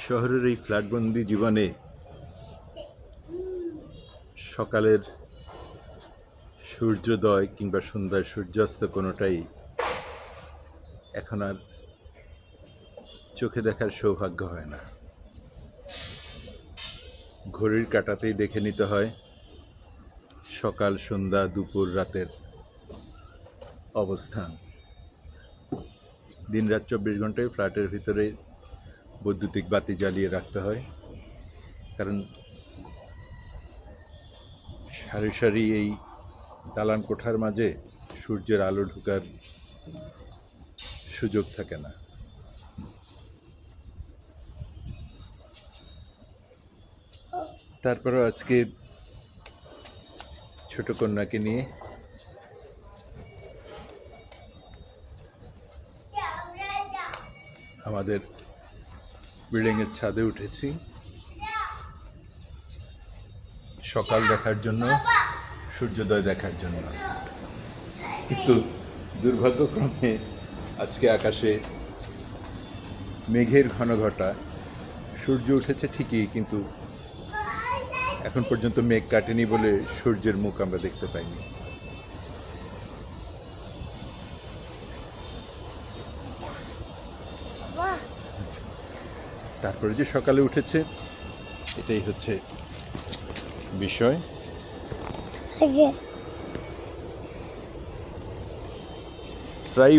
শহরের এই ফ্ল্যাটবন্দি জীবনে সকালের সূর্যোদয় কিংবা সন্ধ্যার সূর্যাস্ত কোনোটাই এখন আর চোখে দেখার সৌভাগ্য হয় না। ঘড়ির কাঁটাতেই দেখে নিতে হয় সকাল, সন্ধ্যা, দুপুর, রাতের অবস্থান। দিনরাত 24 ঘন্টায় ফ্ল্যাটের ভিতরে বৈদ্যুতিক বাতি জ্বালিয়ে রাখতে হয়, কারণ সারি সারি এই দালান কোঠার মাঝে সূর্যের আলো ঢোকার সুযোগ থাকে না। তারপরেও আজকে ছোট কন্যাকে নিয়ে আমাদের বিল্ডিংয়ের ছাদে উঠেছি সকাল দেখার জন্য, সূর্যোদয় দেখার জন্য। কিন্তু দুর্ভাগ্যক্রমে আজকে আকাশে মেঘের ঘনঘটা। সূর্য উঠেছে ঠিকই, কিন্তু এখন পর্যন্ত মেঘ কাটেনি বলে সূর্যের মুখ আমরা দেখতে পাইনি। তারপরে যে সকালে উঠেছে এটাই হচ্ছে বিষয়। প্রায়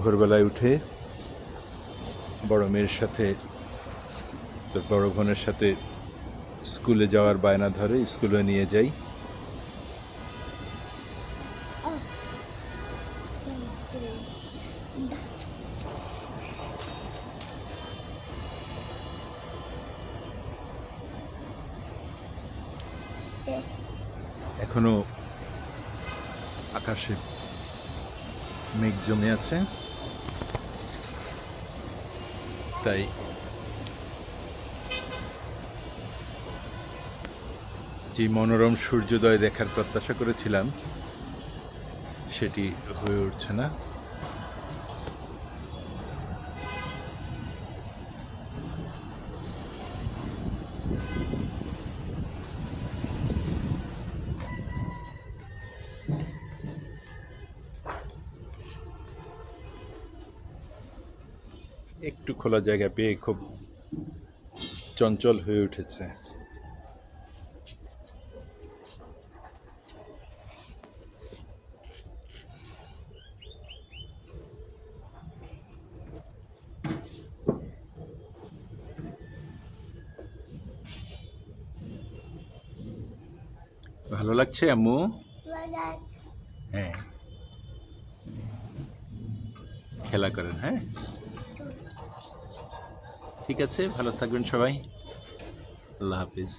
ভোরবেলায় উঠে বড় মেয়ের সাথে, বড় বোনের সাথে স্কুলে যাওয়ার বায়না ধরে, স্কুলে নিয়ে যাই। এখনো আকাশে মেঘ জমে আছে, তাই যে মনোরম সূর্যোদয় দেখার প্রত্যাশা করেছিলাম সেটি হয়ে উঠছে না। একটু খোলা জায়গা পেয়ে খুব চঞ্চল হয়ে উঠেছে। ভালো লাগছে আম্মু? হ্যাঁ, খেলা করেন। হ্যাঁ, ঠিক আছে, ভালো থাকবেন সবাই। আল্লাহ হাফিজ।